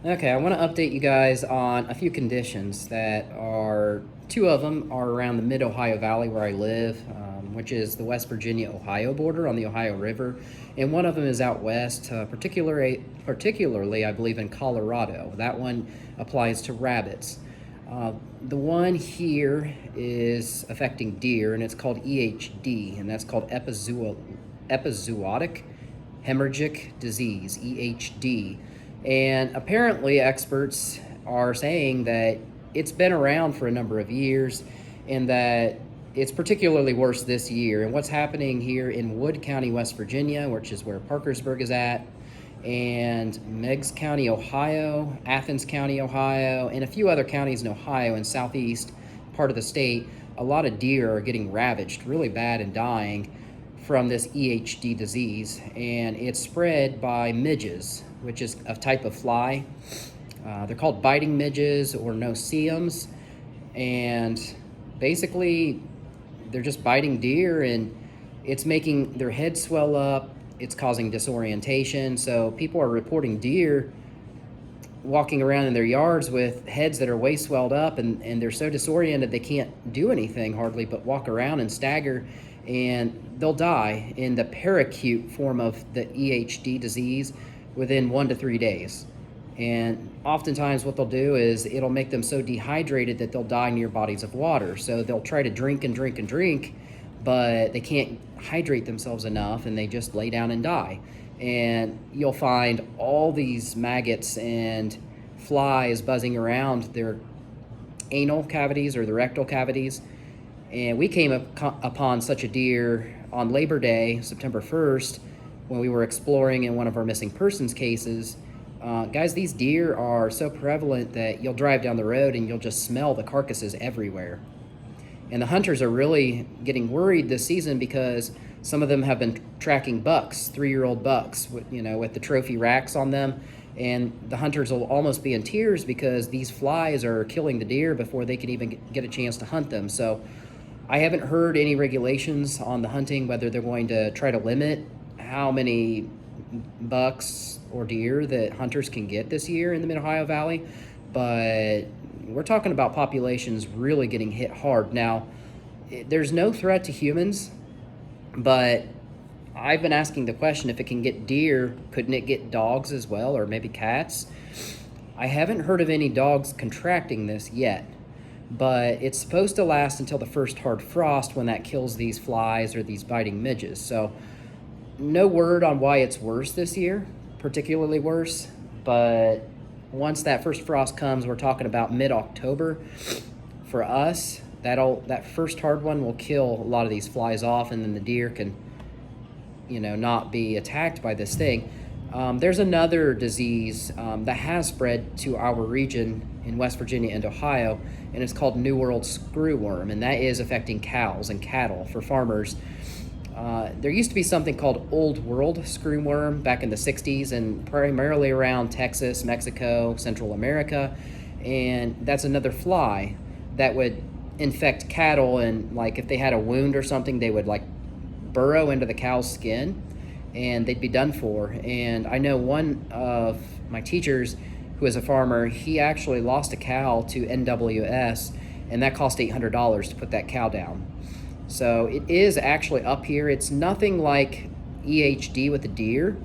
Okay, I want to update you guys on a few conditions that are, two of them are around the mid Ohio Valley where I live, which is the West Virginia Ohio border on the Ohio River, and one of them is out west, particularly, I believe, in Colorado. That one applies to rabbits. The one here is affecting deer, and it's called EHD, and that's called epizootic hemorrhagic disease, EHD. And apparently, experts are saying that it's been around for a number of years and that it's particularly worse this year. And what's happening here in Wood County, West Virginia, which is where Parkersburg is at, and Meigs County, Ohio, Athens County, Ohio, and a few other counties in Ohio and southeast part of the state, a lot of deer are getting ravaged really bad and dying from this EHD disease, and it's spread by midges, which is a type of fly. They're called biting midges or no-see-ums, and basically they're just biting deer, and it's making their head swell up. It's causing disorientation, so people are reporting deer walking around in their yards with heads that are way swelled up, and they're so disoriented they can't do anything hardly but walk around and stagger, and they'll die in the peracute form of the EHD disease within 1 to 3 days. And oftentimes what they'll do is it'll make them so dehydrated that they'll die near bodies of water. So they'll try to drink and drink and drink, but they can't hydrate themselves enough and they just lay down and die. And you'll find all these maggots and flies buzzing around their anal cavities or the rectal cavities. And we came upon such a deer on Labor Day, September 1st, when we were exploring in one of our missing persons cases. Guys, these deer are so prevalent that you'll drive down the road and you'll just smell the carcasses everywhere. And the hunters are really getting worried this season because some of them have been tracking bucks, 3-year-old bucks, with the trophy racks on them. And the hunters will almost be in tears because these flies are killing the deer before they can even get a chance to hunt them. So I haven't heard any regulations on the hunting, whether they're going to try to limit how many bucks or deer that hunters can get this year in the Mid-Ohio Valley. But we're talking about populations really getting hit hard. Now, there's no threat to humans, but I've been asking the question, if it can get deer, couldn't it get dogs as well, or maybe cats? I haven't heard of any dogs contracting this yet, but it's supposed to last until the first hard frost when that kills these flies or these biting midges. So no word on why it's worse this year, particularly worse, but once that first frost comes, we're talking about mid-October. For us, that first hard one will kill a lot of these flies off, and then the deer can, not be attacked by this thing. There's another disease that has spread to our region in West Virginia and Ohio, and it's called New World screwworm, and that is affecting cows and cattle for farmers. There used to be something called Old World screwworm back in the 60s, and primarily around Texas, Mexico, Central America, and that's another fly that would infect cattle, and like if they had a wound or something, they would like burrow into the cow's skin and they'd be done for. And I know one of my teachers who is a farmer, he actually lost a cow to NWS, and that cost $800 to put that cow down. So it is actually up here. It's nothing like EHD with the deer,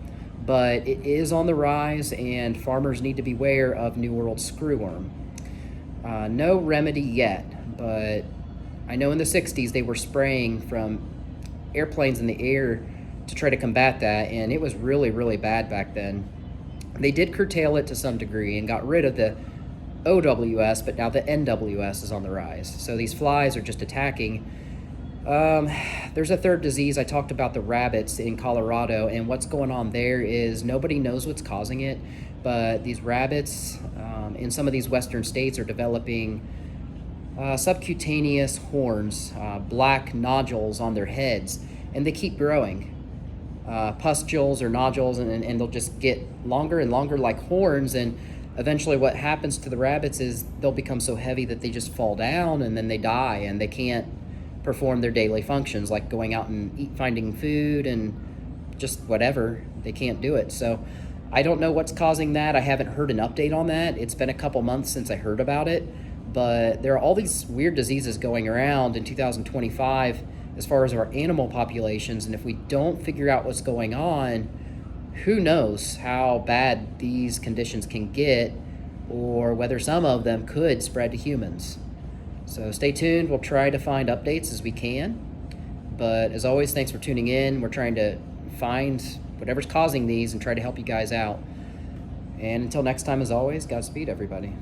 but it is on the rise, and farmers need to beware of New World screwworm. No remedy yet, but I know in the 60s they were spraying from airplanes in the air to try to combat that, and it was really, really bad back then. They did curtail it to some degree and got rid of the OWS, but now the NWS is on the rise. So these flies are just attacking. There's a third disease. I talked about the rabbits in Colorado, and what's going on there is nobody knows what's causing it, but these rabbits in some of these western states are developing subcutaneous horns, black nodules on their heads, and they keep growing. Pustules or nodules, and they'll just get longer and longer like horns, and eventually what happens to the rabbits is they'll become so heavy that they just fall down, and then they die, and they can't perform their daily functions like going out and finding food and just whatever. They can't do it. So I don't know what's causing that. I haven't heard an update on that. It's been a couple months since I heard about it, but there are all these weird diseases going around in 2025 as far as our animal populations, and if we don't figure out what's going on, who knows how bad these conditions can get or whether some of them could spread to humans. So stay tuned. We'll try to find updates as we can. But as always, thanks for tuning in. We're trying to find whatever's causing these and try to help you guys out. And until next time, as always, Godspeed, everybody.